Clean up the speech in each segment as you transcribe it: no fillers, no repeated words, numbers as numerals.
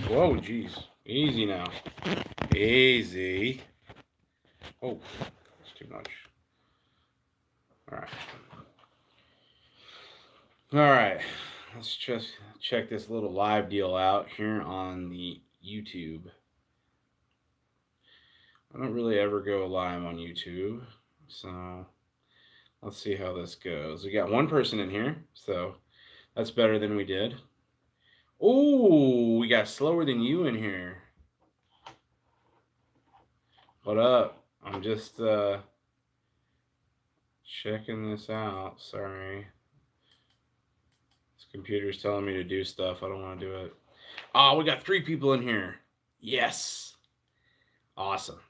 Whoa, geez. Easy now. Easy. Oh, that's too much. All right. All right. Let's just check this little live deal out here on the YouTube. I don't really ever go live on YouTube, so let's see how this goes. We got one person in here, so that's better than we did. Oh, we got slower than you in here. What up? I'm just checking this out. Sorry. This computer's telling me to do stuff. I don't want to do it. Oh, we got 3 people in here. Yes. Awesome.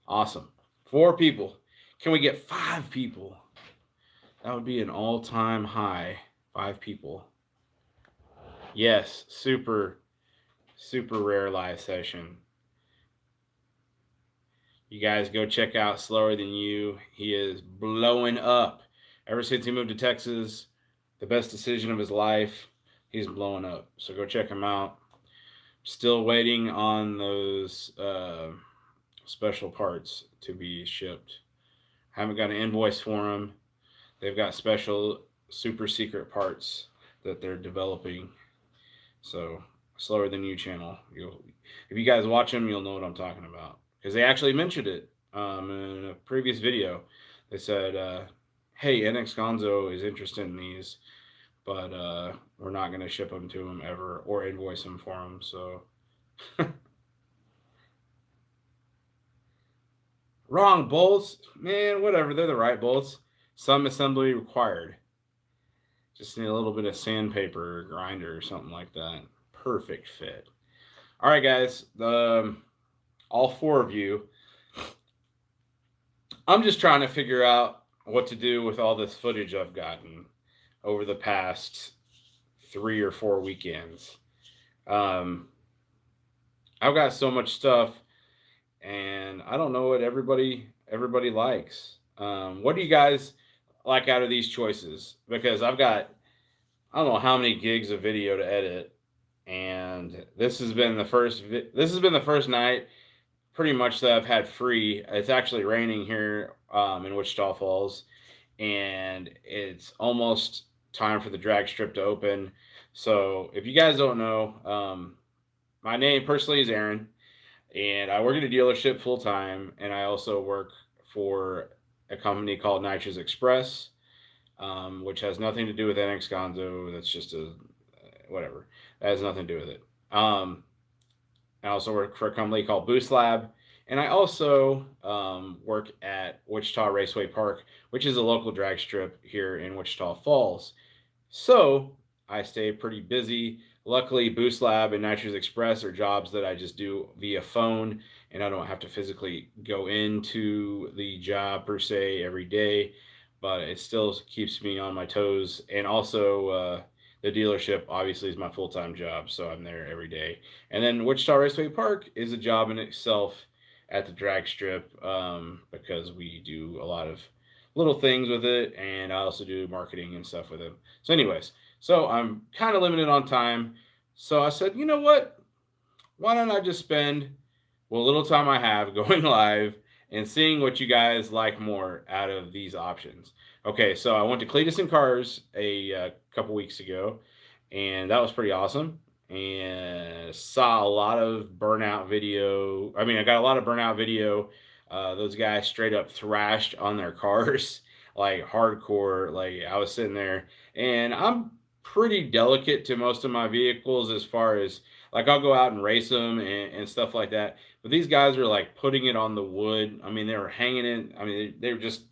Awesome. 4 people. Can we get 5 people? That would be an all-time high. 5 people. Yes. Super, super rare live session. You guys go check out Slower Than You. He is blowing up. Ever since he moved to Texas, the best decision of his life, he's blowing up. So go check him out. Still waiting on those special parts to be shipped. Haven't got an invoice for them. They've got special super secret parts that they're developing. So Slower Than You channel. If you guys watch them, you'll know what I'm talking about. Because they actually mentioned it in a previous video. They said, hey, NX Gonzo is interested in these, but we're not going to ship them to him ever or invoice him for them. So, wrong bolts. Man, whatever. They're the right bolts. Some assembly required. Just need a little bit of sandpaper or grinder or something like that. Perfect fit. All right, guys. All 4 of you. I'm just trying to figure out what to do with all this footage I've gotten over the past 3 or 4 weekends. I've got so much stuff, and I don't know what everybody likes. What do you guys like out of these choices? Because I've got, I don't know how many gigs of video to edit, and this has been the first night pretty much that I've had free. It's actually raining here in Wichita Falls, and it's almost time for the drag strip to open. So if you guys don't know, my name personally is Aaron, and I work at a dealership full time, and I also work for a company called Nitrous Express, which has nothing to do with NX Gonzo. That's just a whatever. That has nothing to do with it. I also work for a company called Boost Lab, and I also work at Wichita Raceway Park, which is a local drag strip here in Wichita Falls. So I stay pretty busy. Luckily, Boost Lab and Nitrous Express are jobs that I just do via phone, and I don't have to physically go into the job per se every day, but it still keeps me on my toes. And also, the dealership obviously is my full-time job, so I'm there every day. And then Wichita Raceway Park is a job in itself at the drag strip because we do a lot of little things with it, and I also do marketing and stuff with it. So, anyways, so I'm kind of limited on time. So I said, you know what? Why don't I just spend what little time I have going live and seeing what you guys like more out of these options. Okay, so I went to Cletus and Cars a couple weeks ago, and that was pretty awesome. And saw a lot of burnout video. I mean, I got a lot of burnout video. Those guys straight up thrashed on their cars, like hardcore. Like I was sitting there, and I'm pretty delicate to most of my vehicles as far as like I'll go out and race them and stuff like that. But these guys are like putting it on the wood. I mean, they were hanging it. I mean, they were just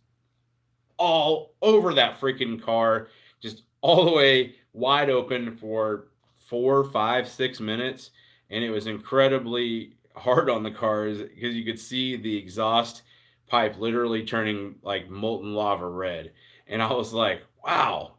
all over that freaking car, just all the way wide open for 4, 5, 6 minutes. And it was incredibly hard on the cars because you could see the exhaust pipe literally turning like molten lava red. And I was like, wow,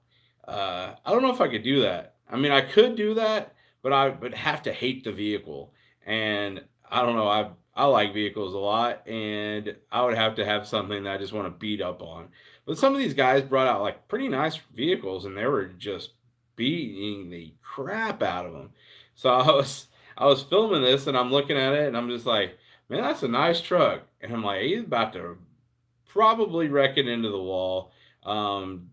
I don't know if I could do that. I mean, I could do that, but I would have to hate the vehicle. And I don't know. I like vehicles a lot, and I would have to have something that I just want to beat up on. But some of these guys brought out like pretty nice vehicles, and they were just beating the crap out of them. So I was filming this and I'm looking at it and I'm just like, man, that's a nice truck. And I'm like, he's about to probably wreck it into the wall. Um,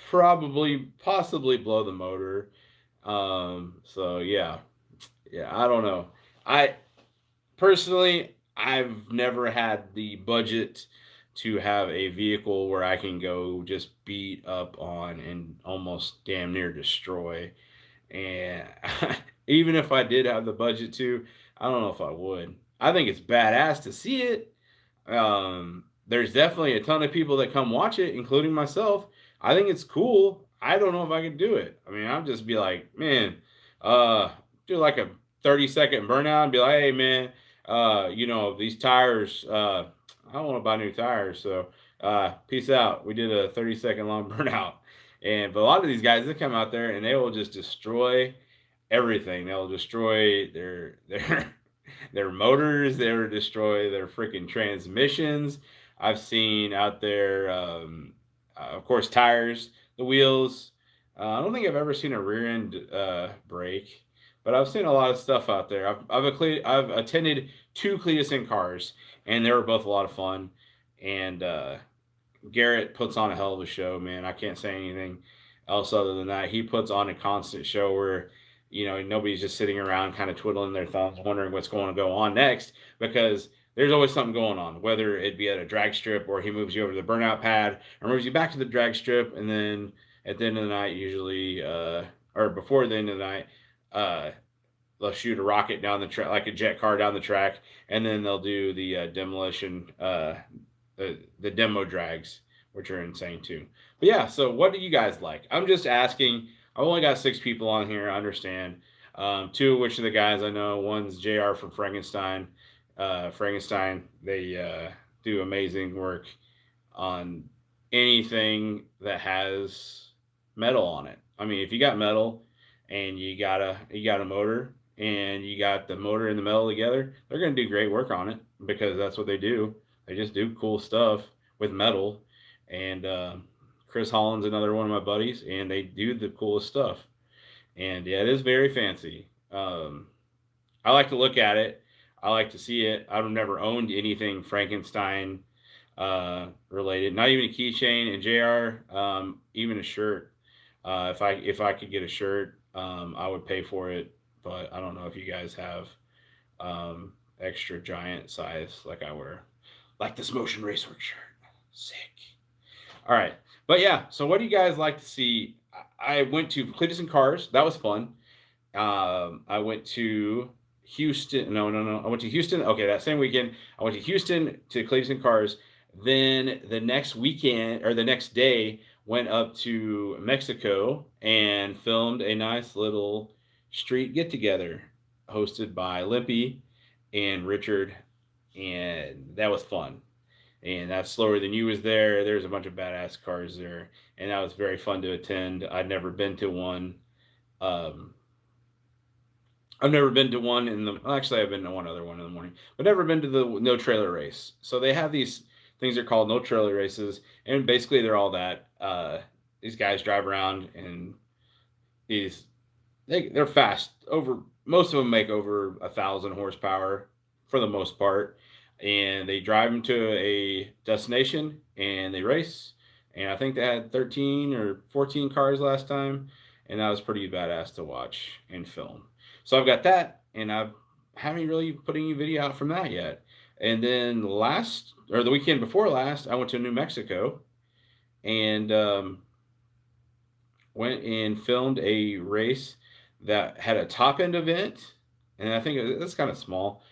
Probably possibly blow the motor. So yeah, I don't know. I personally, I've never had the budget to have a vehicle where I can go just beat up on and almost damn near destroy. And even if I did have the budget to, I don't know if I would. I think it's badass to see it. There's definitely a ton of people that come watch it, including myself. I think it's cool. I don't know if I could do it. I mean, I'd just be like, man, uh, do like a 30-second burnout and be like, hey, man, these tires, I don't want to buy new tires. So, peace out. We did a 30-second long burnout. But a lot of these guys, they come out there and they will just destroy everything. They'll destroy their motors. They'll destroy their freaking transmissions. I've seen out there, of course, tires, the wheels. I don't think I've ever seen a rear end brake, but I've seen a lot of stuff out there. I've attended two Cletus in cars, and they were both a lot of fun. And Garrett puts on a hell of a show, man. I can't say anything else other than that. He puts on a constant show where, nobody's just sitting around kind of twiddling their thumbs, wondering what's going to go on next, because there's always something going on, whether it be at a drag strip or he moves you over to the burnout pad or moves you back to the drag strip. And then at the end of the night, usually, or before the end of the night, they'll shoot a rocket down the track, like a jet car down the track. And then they'll do the demolition, the demo drags, which are insane too. But yeah, so what do you guys like? I'm just asking. I've only got 6 people on here. I understand. Two of which are the guys I know. One's JR from Frankenstein. Frankenstein. They do amazing work on anything that has metal on it. I mean, if you got metal and you got a motor and you got the motor and the metal together, they're going to do great work on it because that's what they do. They just do cool stuff with metal. And Chris Holland's another one of my buddies, and they do the coolest stuff. And yeah, it is very fancy. I like to look at it. I like to see it. I've never owned anything Frankenstein related, not even a keychain. And JR, even a shirt. If I could get a shirt, I would pay for it. But I don't know if you guys have extra giant size like I wear, like this Motion Racework shirt. Sick. All right, but yeah. So what do you guys like to see? I went to Cletus and Cars. That was fun. I went to Houston. No. I went to Houston. Okay, that same weekend, I went to Houston to Cletus and Cars. Then the next weekend or the next day, went up to Mexico and filmed a nice little street get together hosted by Limpy and Richard, and that was fun. And that's Slower Than You was there. There's a bunch of badass cars there, and that was very fun to attend. I'd never been to one. Um, I've never been to one in the. Actually, I've been to one other one in the morning, but never been to the no trailer race. So they have these things are called no trailer races, and basically they're all that. These guys drive around, and they're fast. Over most of them make over 1,000 horsepower for the most part, and they drive them to a destination and they race. And I think they had 13 or 14 cars last time, and that was pretty badass to watch and film. So I've got that, and I haven't really put any video out from that yet. And then the weekend before last, I went to New Mexico and went and filmed a race that had a top end event, and I think it's kind of small.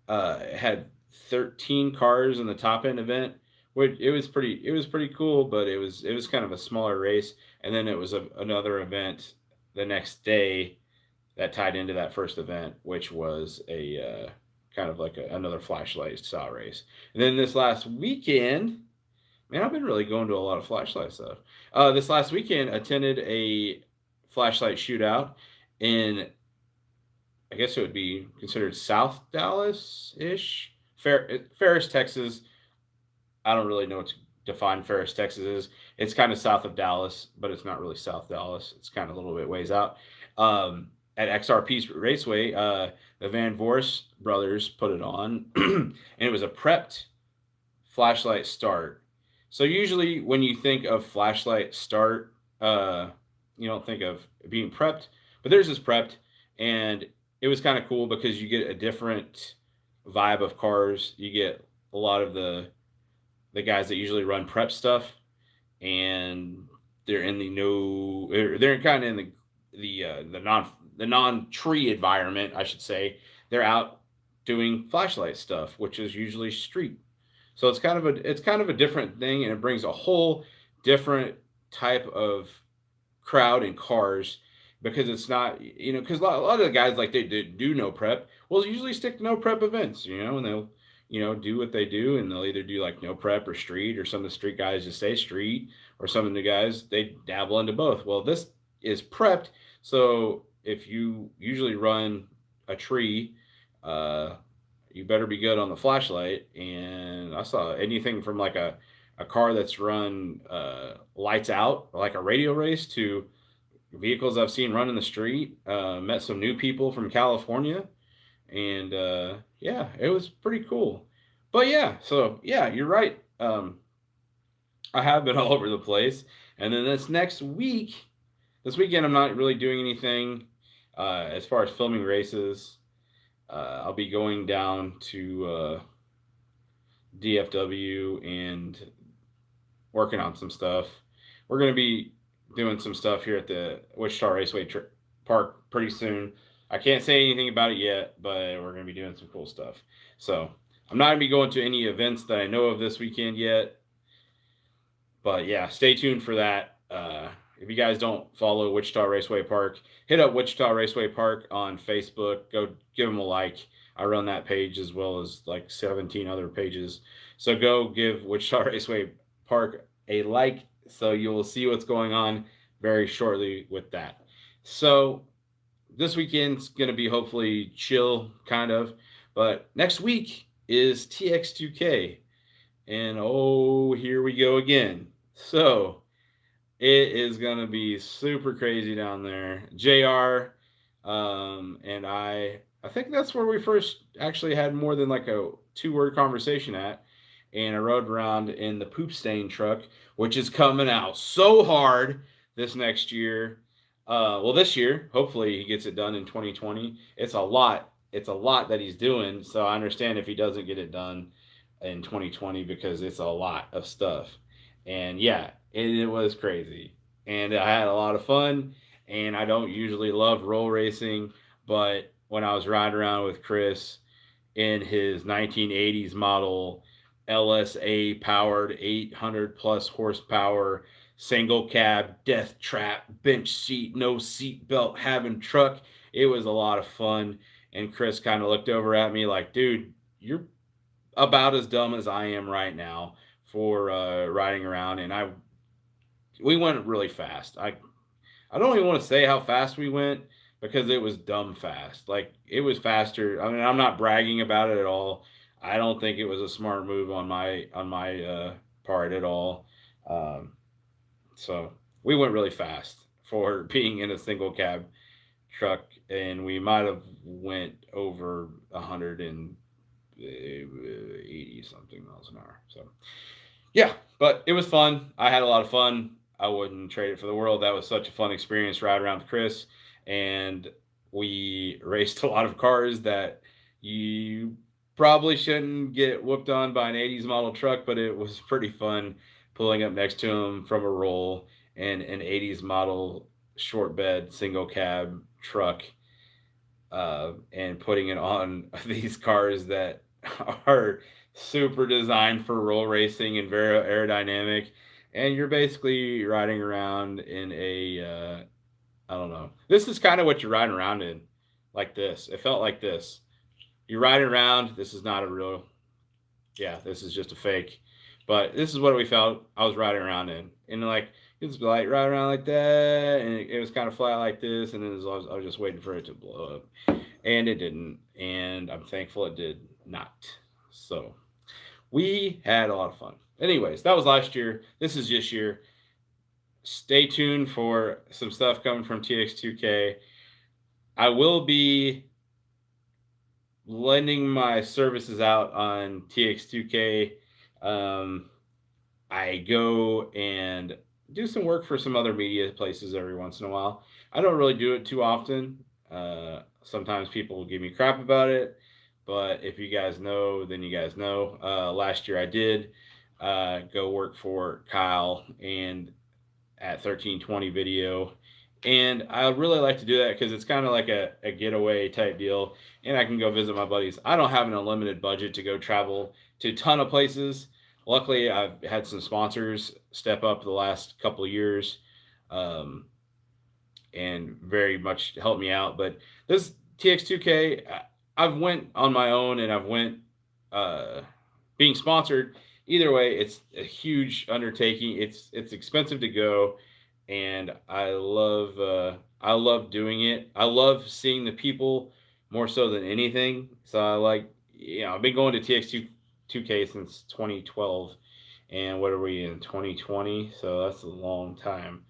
It had 13 cars in the top end event, which it was pretty cool, but it was kind of a smaller race. And then it was another event the next day that tied into that first event, which was a kind of like another flashlight style race. And then this last weekend, man, I've been really going to a lot of flashlight stuff. This last weekend, attended a flashlight shootout in, I guess it would be considered South Dallas ish, Ferris, Texas. I don't really know what to define Ferris, Texas is. It's kind of south of Dallas, but it's not really South Dallas. It's kind of a little bit ways out. At XRP Raceway, the Van Vorst brothers put it on, and it was a prepped flashlight start. So usually when you think of flashlight start, you don't think of being prepped, but theirs is prepped, and it was kind of cool because you get a different vibe of cars. You get a lot of the guys that usually run prep stuff, and they're in the no, they're kind of in the non tree environment, I should say. They're out doing flashlight stuff, which is usually street. So it's kind of a different thing, and it brings a whole different type of crowd and cars because it's not, because a lot of the guys like they do no prep. Well, usually stick to no prep events, and they'll do what they do, and they'll either do like no prep or street, or some of the street guys just stay street, or some of the guys they dabble into both. Well, this is prepped, so if you usually run a tree, you better be good on the flashlight. And I saw anything from like a car that's run lights out, like a radio race, to vehicles I've seen run in the street. Met some new people from California, and yeah, it was pretty cool. But yeah, so yeah, you're right. I have been all over the place, and then this weekend, I'm not really doing anything as far as filming races. I'll be going down to DFW and working on some stuff. We're going to be doing some stuff here at the Wichita Raceway Park pretty soon. I can't say anything about it yet, but we're going to be doing some cool stuff. So I'm not going to be going to any events that I know of this weekend yet. But yeah, stay tuned for that. If you guys don't follow Wichita Raceway Park, hit up Wichita Raceway Park on Facebook. Go give them a like. I run that page as well as like 17 other pages. So go give Wichita Raceway Park a like, so you will see what's going on very shortly with that. So this weekend's going to be hopefully chill, kind of. But next week is TX2K. And oh, here we go again. So it is going to be super crazy down there. JR and I think that's where we first actually had more than like a 2-word conversation at. And I rode around in the poop stain truck, which is coming out so hard this next year. Well, this year, hopefully he gets it done in 2020. It's a lot that he's doing. So I understand if he doesn't get it done in 2020 because it's a lot of stuff. And yeah, it was crazy. And I had a lot of fun. And I don't usually love roll racing, but when I was riding around with Chris in his 1980s model LSA powered 800 plus horsepower single cab death trap bench seat, no seat belt having truck, it was a lot of fun. And Chris kind of looked over at me like, dude, you're about as dumb as I am right now for riding around. And we went really fast. I don't even want to say how fast we went because it was dumb fast. Like, it was faster. I mean, I'm not bragging about it at all. I don't think it was a smart move on my part at all. So we went really fast for being in a single cab truck, and we might have went over 180 something miles an hour. So yeah, but it was fun. I had a lot of fun. I wouldn't trade it for the world. That was such a fun experience riding around with Chris, and we raced a lot of cars that you probably shouldn't get whooped on by an 80s model truck, but it was pretty fun pulling up next to him from a roll and an 80s model short bed single cab truck, and putting it on these cars that are super designed for roll racing and very aerodynamic. And you're basically riding around in a, I don't know. This is kind of what you're riding around in, like this. It felt like this. You're riding around. This is not a real, yeah, this is just a fake. But this is what we felt I was riding around in. And like, it's like riding around like that. And it was kind of flat like this. And then I was just waiting for it to blow up. And it didn't. And I'm thankful it did not. So we had a lot of fun. Anyways, that was last year. This is this year. stay tuned for some stuff coming from TX2K. I will be lending my services out on TX2K. Um, I go and do some work for some other media places every once in a while. I don't really do it too often. Sometimes people will give me crap about it, but if you guys know, then you guys know. Last year I did go work for Kyle and at 1320 video. And I really like to do that because it's kind of like a getaway type deal. And I can go visit my buddies. I don't have an unlimited budget to go travel to a ton of places. Luckily, I've had some sponsors step up the last couple of years, um, and very much helped me out. But this TX2K, I've went on my own and I've went uh, being sponsored. Either way, it's a huge undertaking. It's expensive to go, and I love doing it. I love seeing the people more so than anything. So I like, I've been going to TX2K since 2012, and what are we in 2020? So that's a long time,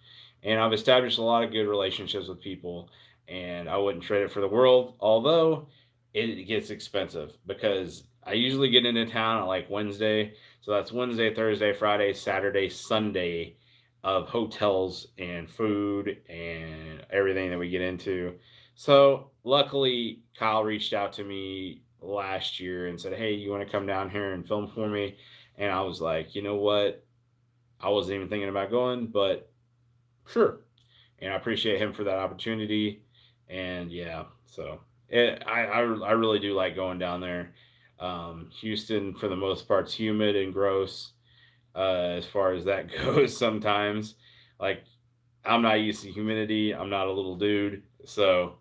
and I've established a lot of good relationships with people, and I wouldn't trade it for the world. Although it gets expensive because I usually get into town at like Wednesday, so that's Wednesday, Thursday, Friday, Saturday, Sunday of hotels and food and everything that we get into. So luckily, Kyle reached out to me last year and said, "Hey, you want to come down here and film for me?" And I was like, "You know what? I wasn't even thinking about going, but sure." And I appreciate him for that opportunity. And yeah, so I really do like going down there. Houston, for the most part, is humid and gross, as far as that goes. Sometimes, like, I'm not used to humidity. I'm not a little dude, so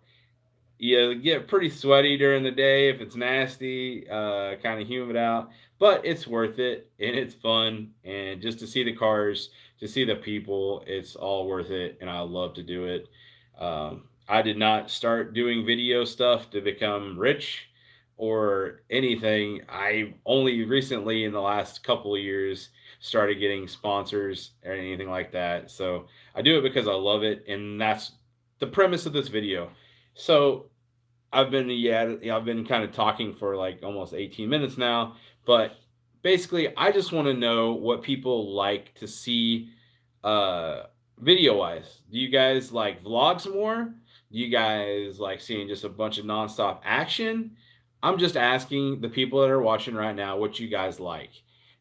you get pretty sweaty during the day if it's nasty, kind of humid out, but it's worth it and it's fun. And just to see the cars, to see the people, it's all worth it. And I love to do it. I did not start doing video stuff to become rich or anything. I only recently, in the last couple of years, started getting sponsors or anything like that. So I do it because I love it. And that's the premise of this video. So I've been kind of talking for like almost 18 minutes now, but basically I just want to know what people like to see uh video wise. Do you guys like vlogs more? Do you guys like seeing just a bunch of nonstop action? I'm just asking the people that are watching right now what you guys like.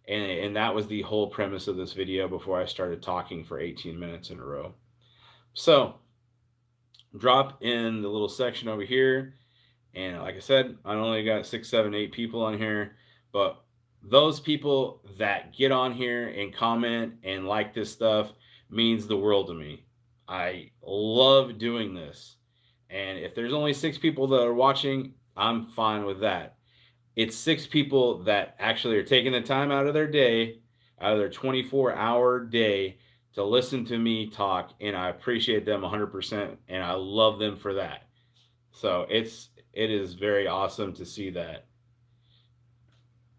And that was the whole premise of this video before I started talking for 18 minutes in a row. So, drop in the little section over here, and like I said, I only got 6, 7, 8 people on here, but those people that get on here and comment and like this stuff means the world to me. I love doing this. And if there's only 6 people that are watching, I'm fine with that. It's 6 people that actually are taking the time out of their day, out of their 24-hour day, to listen to me talk, and I appreciate them 100%, and I love them for that. So it is very awesome to see that.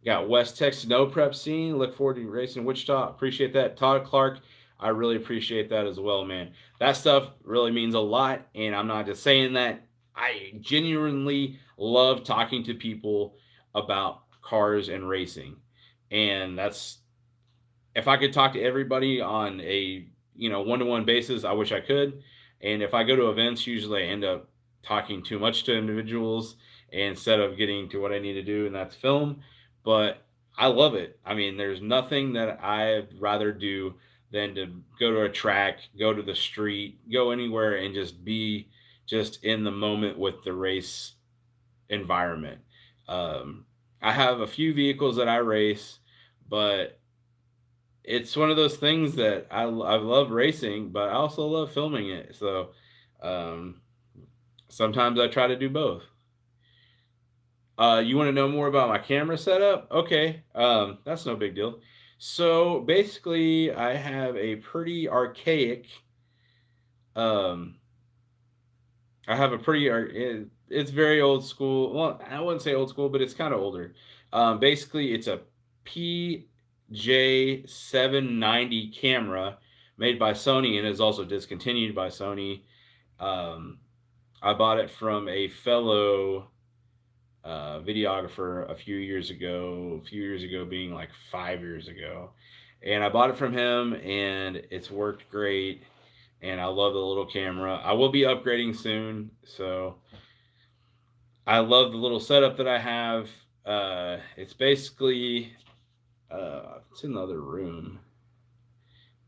Got West Texas Snow Prep Scene. Look forward to racing Wichita. Appreciate that. Todd Clark, I really appreciate that as well, man. That stuff really means a lot, and I'm not just saying that. I genuinely love talking to people about cars and racing. And that's, if I could talk to everybody on a, one-to-one basis, I wish I could. And if I go to events, usually I end up talking too much to individuals instead of getting to what I need to do, and that's film. But I love it. I mean, there's nothing that I'd rather do than to go to a track, go to the street, go anywhere and just be just in the moment with the race environment. Um, I have a few vehicles that I race, but it's one of those things that I love racing, but I also love filming it. So um, sometimes I try to do both. You want to know more about my camera setup? Okay, that's no big deal. So basically, I have a pretty archaic. Um, I have a pretty. It's very old school. Well, I wouldn't say old school, but it's kind of older. Basically, it's a PJ790 camera made by Sony and is also discontinued by Sony. Um, I bought it from a fellow videographer a few years ago being like 5 years ago. And I bought it from him and it's worked great. And I love the little camera. I will be upgrading soon. So I love the little setup that I have. It's basically, it's in the other room,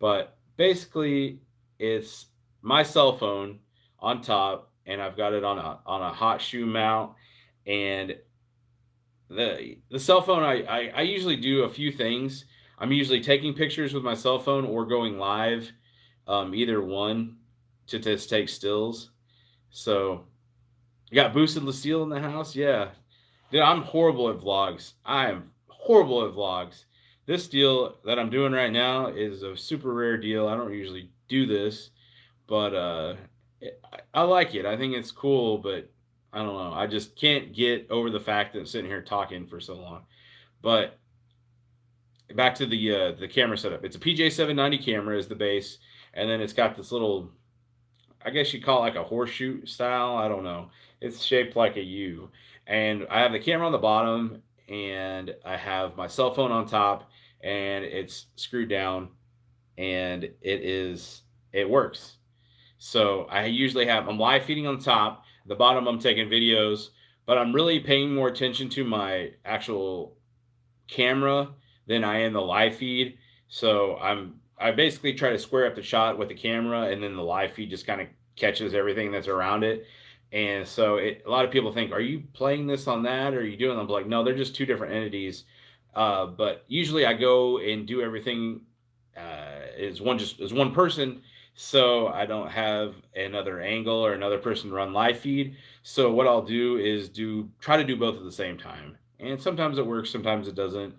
but basically it's my cell phone on top and I've got it on a hot shoe mount. And the cell phone, I usually do a few things. I'm usually taking pictures with my cell phone or going live, either one, to just take stills. So you got Boosted Lucille in the house, yeah. Dude, I'm horrible at vlogs. I am horrible at vlogs. This deal that I'm doing right now is a super rare deal. I don't usually do this, but I like it. I think it's cool, but I don't know. I just can't get over the fact that I'm sitting here talking for so long. But back to the camera setup. It's a PJ790 camera is the base, and then it's got this little, I guess you call it like a horseshoe style. I don't know. It's shaped like a U, and I have the camera on the bottom, and I have my cell phone on top, and it's screwed down, and it works. So I usually have I'm live feeding on top. The bottom I'm taking videos, but I'm really paying more attention to my actual camera than I am the live feed. So I basically try to square up the shot with the camera, and then the live feed just kind of catches everything that's around it. And so a lot of people think, are you playing this on that? Or are you doing? I'm like, no, they're just two different entities. But usually I go and do everything as one person, so I don't have another angle or another person run live feed. So what I'll do is try to do both at the same time, and sometimes it works, sometimes it doesn't.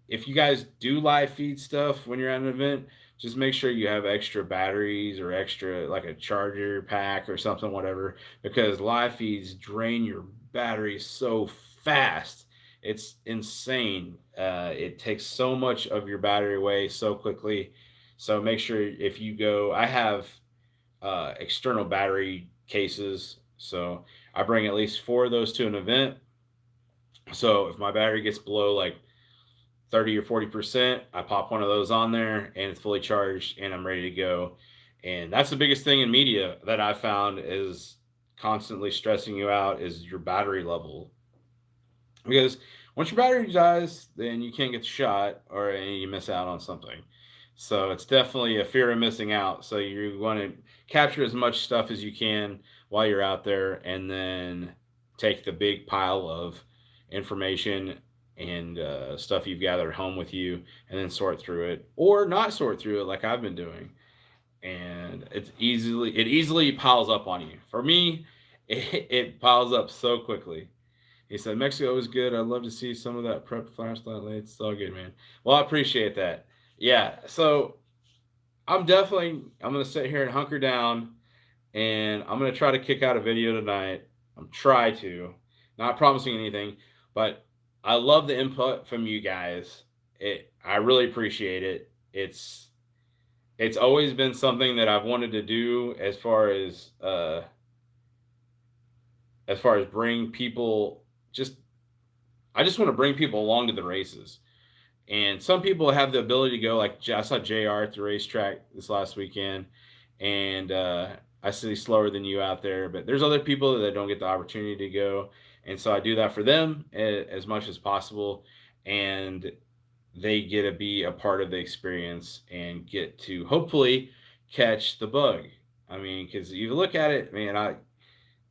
If you guys do live feed stuff when you're at an event, just make sure you have extra batteries or extra like a charger pack or something, whatever, because live feeds drain your battery so fast. It's insane. It takes so much of your battery away so quickly. So make sure if you go, I have external battery cases. So I bring at least four of those to an event. So if my battery gets below like 30 or 40%, I pop one of those on there and it's fully charged and I'm ready to go. And that's the biggest thing in media that I found is constantly stressing you out is your battery level. Because once your battery dies, then you can't get the shot or you miss out on something. So it's definitely a fear of missing out. So you want to capture as much stuff as you can while you're out there and then take the big pile of information and stuff you've gathered home with you and then sort through it or not sort through it like I've been doing. And it easily piles up on you. For me, it piles up so quickly. He said, Mexico is good. I'd love to see some of that prep flashlight lights. It's all good, man. Well, I appreciate that. Yeah. So I'm going to sit here and hunker down and I'm going to try to kick out a video tonight. Not promising anything, but I love the input from you guys. I really appreciate it. It's always been something that I've wanted to do as far as bring people I just want to bring people along to the races. And some people have the ability to go, like I saw JR at the racetrack this last weekend, and I see slower than you out there, but there's other people that don't get the opportunity to go. And so I do that for them as much as possible. And they get to be a part of the experience and get to hopefully catch the bug. I mean, because you look at it, man,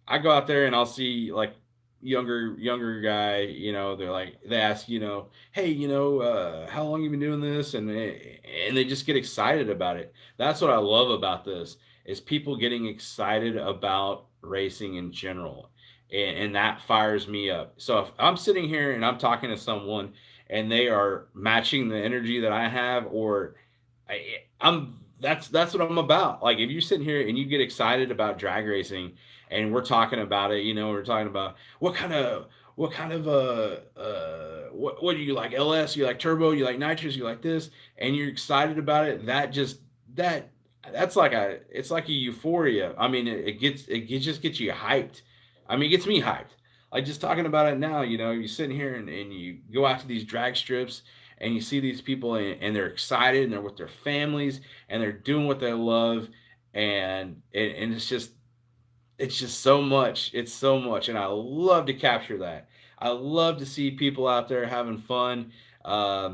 I go out there and I'll see like younger guy, they ask, hey, how long you been doing this? And they just get excited about it. That's what I love about this is people getting excited about racing in general. And that fires me up. So if I'm sitting here and I'm talking to someone and they are matching the energy that I have, or that's what I'm about. Like if you're sitting here and you get excited about drag racing and we're talking about it, we're talking about what do you like, LS, you like turbo, you like nitrous, you like this, and you're excited about it, that just that that's like it's like a euphoria. I mean, just gets you hyped. I mean, it gets me hyped. Like just talking about it now, you're sitting here and you go out to these drag strips and you see these people and they're excited and they're with their families and they're doing what they love and it's just so much. It's so much, and I love to capture that. I love to see people out there having fun.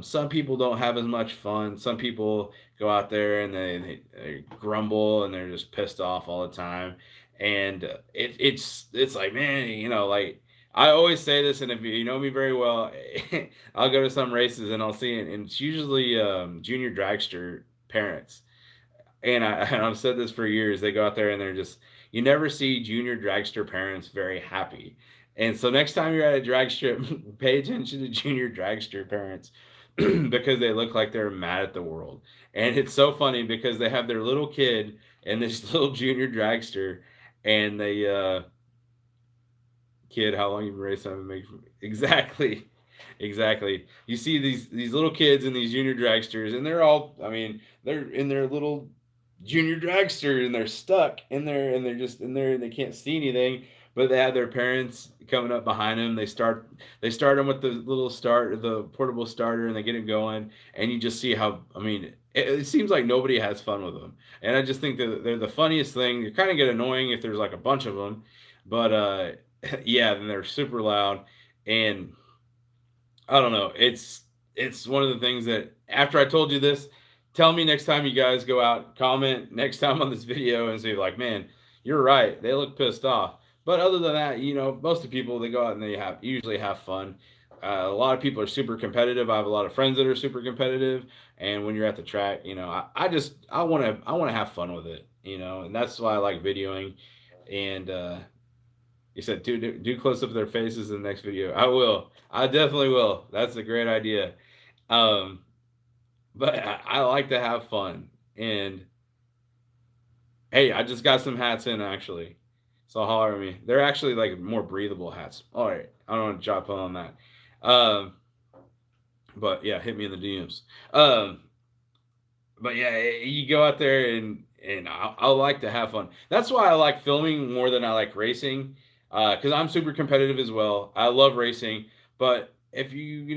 Some people don't have as much fun. Some people go out there and they grumble and they're just pissed off all the time. And it's like, man, like I always say this, and if you know me very well, I'll go to some races and I'll see it, and it's usually junior dragster parents and I've said this for years. They go out there and they're just you never see junior dragster parents very happy. And so next time you're at a drag strip, pay attention to junior dragster parents because they look like they're mad at the world. And it's so funny because they have their little kid and this little junior dragster, and they kid, how long you been racing? Exactly, exactly. You see these little kids and these junior dragsters, and they're all. I mean, they're in their little junior dragster, and they're stuck in there, and they're just in there, and they can't see anything. But they have their parents coming up behind them. They start them with the the portable starter, and they get it going. And you just see how. I mean, it seems like nobody has fun with them. And I just think that they're the funniest thing. You kind of get annoying if there's like a bunch of them, but yeah, then they're super loud, and I don't know. It's one of the things that after I told you this, tell me next time you guys go out, comment next time on this video and say like, man, you're right. They look pissed off. But other than that, most of the people they go out and they have usually have fun. A lot of people are super competitive. I have a lot of friends that are super competitive, and when you're at the track, I want to have fun with it, and that's why I like videoing. And you said do close up their faces in the next video. I will. I definitely will. That's a great idea. Um, but I like to have fun. And hey, I just got some hats in actually. So holler at me. They're actually like more breathable hats. All right. I don't want to drop on that. Um, but yeah, hit me in the DMs. Um, but yeah, you go out there and I like to have fun. That's why I like filming more than I like racing, because I'm super competitive as well. I love racing, but if you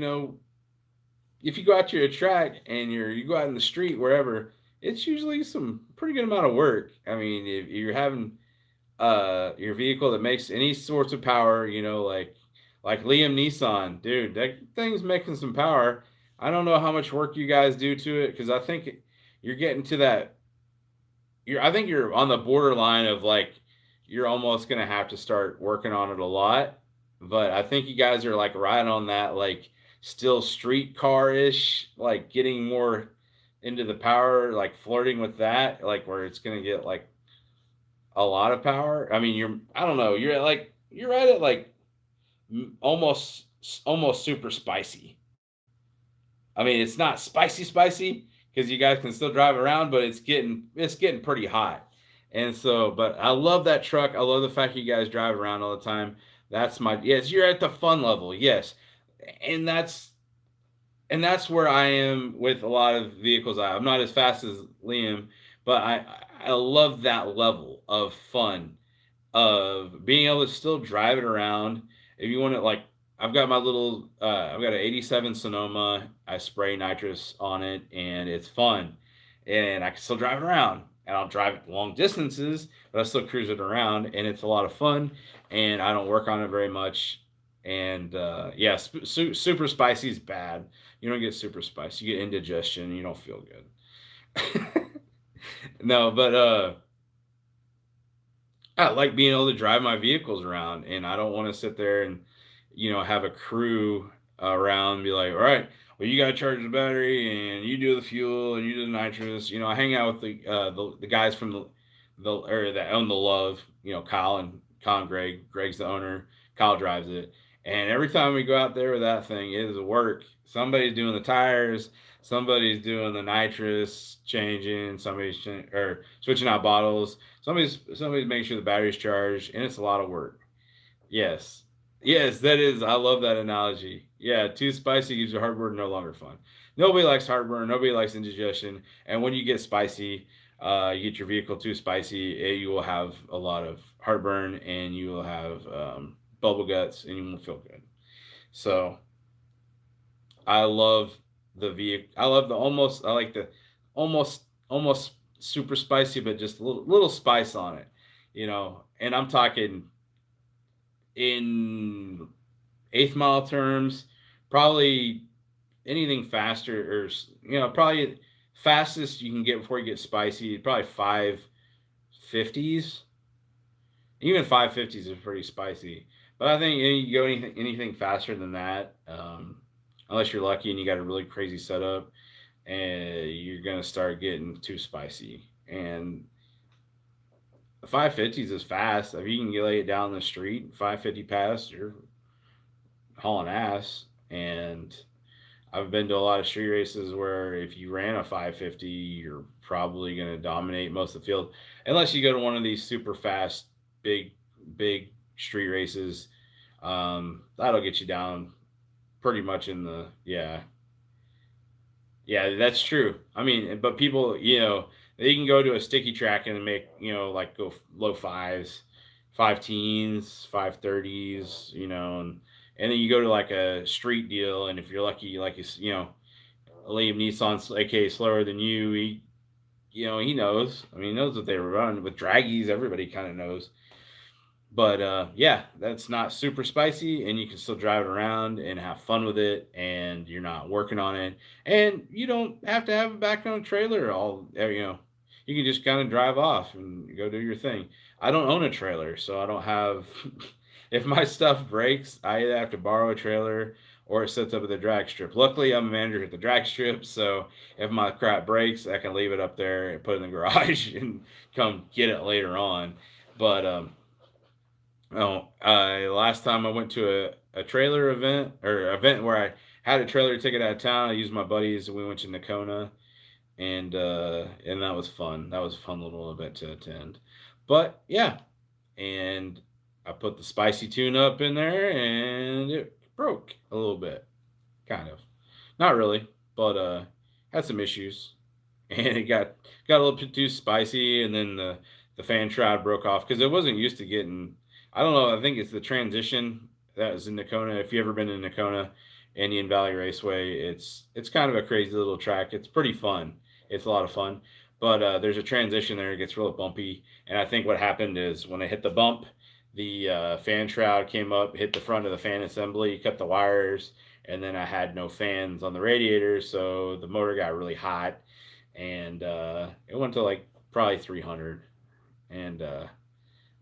go out to a track and you go out in the street wherever, it's usually some pretty good amount of work. I mean, if you're having your vehicle that makes any sorts of power, like Liam Neeson, dude, that thing's making some power. I don't know how much work you guys do to it because I think you're getting to that. I think you're on the borderline of like you're almost gonna have to start working on it a lot. But I think you guys are like right on that like still streetcar ish, like getting more into the power, like flirting with that, like where it's gonna get like a lot of power. I mean, I don't know, you're right at like almost super spicy. I mean, it's not spicy because you guys can still drive around, but it's getting pretty hot. And so, but I love that truck. I love the fact you guys drive around all the time. That's my yes. You're at the fun level, yes, and that's where I am with a lot of vehicles. I'm not as fast as Liam, but I love that level of fun of being able to still drive it around. If you want to, like, I've got an '87 Sonoma. I spray nitrous on it, and it's fun, and I can still drive it around. And I'll drive it long distances, but I still cruise it around, and it's a lot of fun. And I don't work on it very much. And yeah, super spicy is bad. You don't get super spicy. You get indigestion. You don't feel good. No, but I like being able to drive my vehicles around, and I don't want to sit there and have a crew around and be like, all right, well, you got to charge the battery, and you do the fuel, and you do the nitrous. I hang out with the guys from the area that own the Love. Kyle and Greg. Greg's the owner. Kyle drives it, and every time we go out there with that thing, it is work. Somebody's doing the tires. Somebody's doing the nitrous changing. Or switching out bottles. Somebody's making sure the battery's charged, and it's a lot of work. Yes, Yes, that is. I love that analogy. Yeah, too spicy gives you heartburn, no longer fun. Nobody likes heartburn. Nobody likes indigestion. And when you get spicy, you get your vehicle too spicy, you will have a lot of heartburn and you will have bubble guts and you won't feel good. So I love the vehicle. I love the almost. I like the almost super spicy, but just a little spice on it. And I'm talking in eighth mile terms, probably anything faster or probably fastest you can get before you get spicy, probably 550s. Even 550s is pretty spicy. But I think you go anything faster than that, unless you're lucky and you got a really crazy setup, and you're gonna start getting too spicy. And the 550s is fast. If you can lay it down the street, 550 past, you're hauling ass. And I've been to a lot of street races where if you ran a 550, you're probably going to dominate most of the field, unless you go to one of these super fast, big, big street races. That'll get you down pretty much in the yeah, that's true. I mean, but people, they can go to a sticky track and make, like go low fives, five teens, 530s, and then you go to like a street deal, and if you're lucky, like Liam Neeson's aka slower than you, he knows. I mean, he knows what they were running with draggies. Everybody kind of knows. But yeah, that's not super spicy, and you can still drive it around and have fun with it, and you're not working on it, and you don't have to have a background trailer. You can just kind of drive off and go do your thing. I don't own a trailer, so I don't have. If my stuff breaks, I either have to borrow a trailer or it sits up at the drag strip. Luckily, I'm a manager at the drag strip, so if my crap breaks, I can leave it up there and put it in the garage and come get it later on. But oh, last time I went to a trailer event or event where I had a trailer ticket out of town. I used my buddies. We went to Nakona, and that was fun. That was a fun little event to attend. But yeah, and I put the spicy tune up in there, and it broke a little bit, kind of. Not really, but had some issues, and it got a little bit too spicy, and then the fan shroud broke off because it wasn't used to getting. I don't know. I think it's the transition that was in Nakona. If you ever been to Nakona, Indian Valley Raceway, it's kind of a crazy little track. It's pretty fun. It's a lot of fun, but there's a transition there. It gets real bumpy, and I think what happened is when I hit the bump, the fan shroud came up, hit the front of the fan assembly, cut the wires, and then I had no fans on the radiator, so the motor got really hot, and it went to like probably 300. And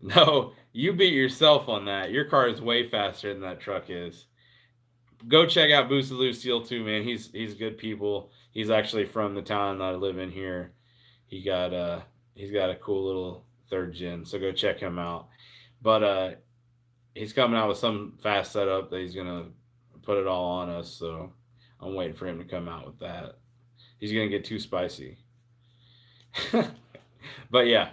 no, you beat yourself on that. Your car is way faster than that truck is. Go check out Boosaloo Steel too, man. He's good people. He's actually from the town that I live in here. He got he's got a cool little third gen, so go check him out. But he's coming out with some fast setup that he's gonna put it all on us. So I'm waiting for him to come out with that. He's gonna get too spicy. But yeah,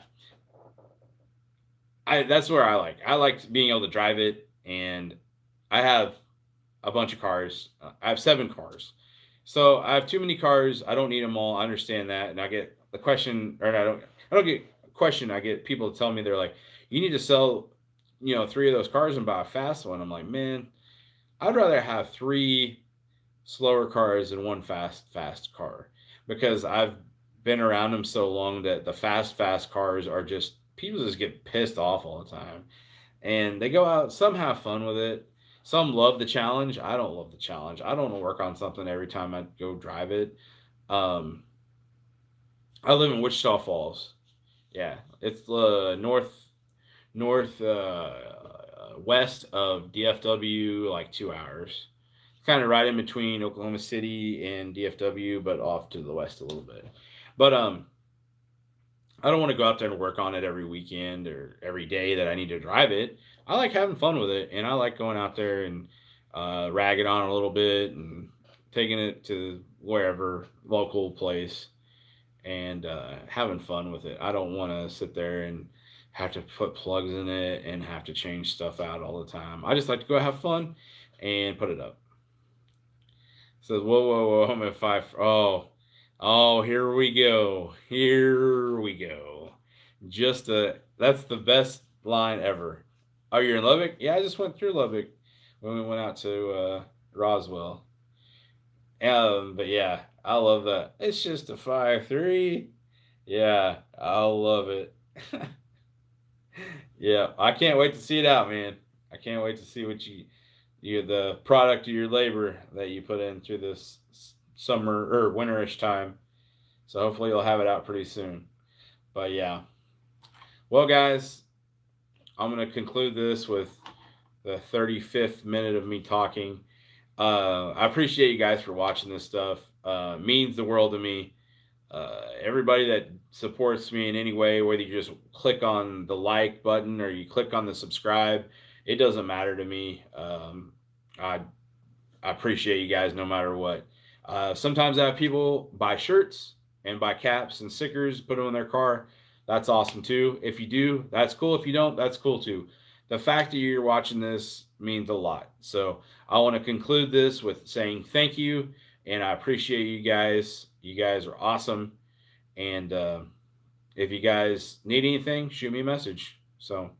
that's where I like being able to drive it, and I have a bunch of cars. I have 7 cars, so I have too many cars. I don't need them all. I understand that, and I get the question, or I don't get a question. I get people tell me they're like, you need to sell, 3 of those cars and buy a fast one. I'm like, man, I'd rather have 3 slower cars than one fast car, because I've been around them so long that the fast cars are just people just get pissed off all the time, and they go out. Some have fun with it. Some love the challenge. I don't love the challenge. I don't want to work on something every time I go drive it. Um, I live in Wichita Falls. Yeah, it's the north west of DFW, like 2 hours. It's kind of right in between Oklahoma City and DFW, but off to the west a little bit. But I don't want to go out there and work on it every weekend or every day that I need to drive it. I like having fun with it, and I like going out there and ragging on it a little bit and taking it to wherever local place and having fun with it. I don't want to sit there and have to put plugs in it and have to change stuff out all the time. I just like to go have fun and put it up. Says, whoa, whoa, whoa, I'm at five. Oh, here we go. Here we go. That's the best line ever. Oh, you're in Lubbock? Yeah, I just went through Lubbock when we went out to Roswell. But yeah, I love that. It's just a 5-3. Yeah, I love it. Yeah, I can't wait to see it out, man. I can't wait to see what the product of your labor that you put in through this summer or winterish time. So hopefully you'll have it out pretty soon. But yeah. Well, guys, I'm going to conclude this with the 35th minute of me talking. I appreciate you guys for watching this stuff. Means the world to me. Everybody that supports me in any way, whether you just click on the like button or you click on the subscribe, it doesn't matter to me. I appreciate you guys no matter what. Sometimes I have people buy shirts and buy caps and stickers, put them in their car. That's awesome too. If you do, that's cool. If you don't, that's cool too. The fact that you're watching this means a lot. So I want to conclude this with saying thank you, and I appreciate you guys. You guys are awesome. And if you guys need anything, shoot me a message. So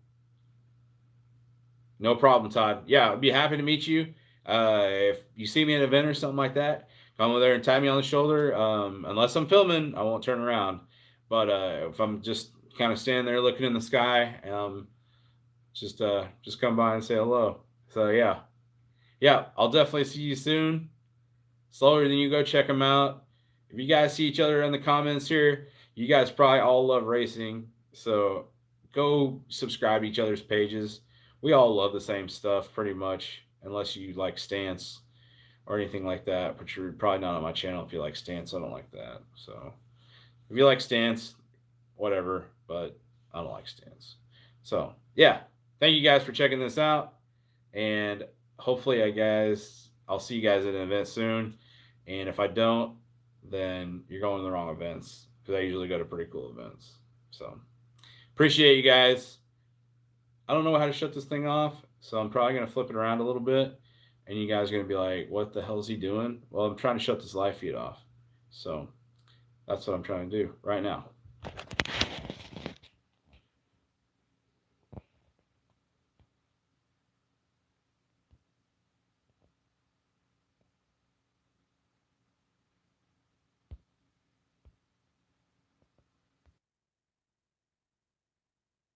no problem, Todd. Yeah, I'd be happy to meet you. If you see me at an event or something like that, come over there and tap me on the shoulder. Unless I'm filming, I won't turn around. But if I'm just kind of standing there looking in the sky, just come by and say hello. So yeah, I'll definitely see you soon. Slower than you, go check them out. If you guys see each other in the comments here, you guys probably all love racing. So go subscribe to each other's pages. We all love the same stuff pretty much, unless you like stance or anything like that. But you're probably not on my channel if you like stance. I don't like that. So if you like stance, whatever, but I don't like stance. So yeah, thank you guys for checking this out. And hopefully I'll see you guys at an event soon. And if I don't, then you're going to the wrong events, because I usually go to pretty cool events. So appreciate you guys. I don't know how to shut this thing off, so I'm probably going to flip it around a little bit, and you guys are going to be like, what the hell is he doing? Well, I'm trying to shut this live feed off. So that's what I'm trying to do right now.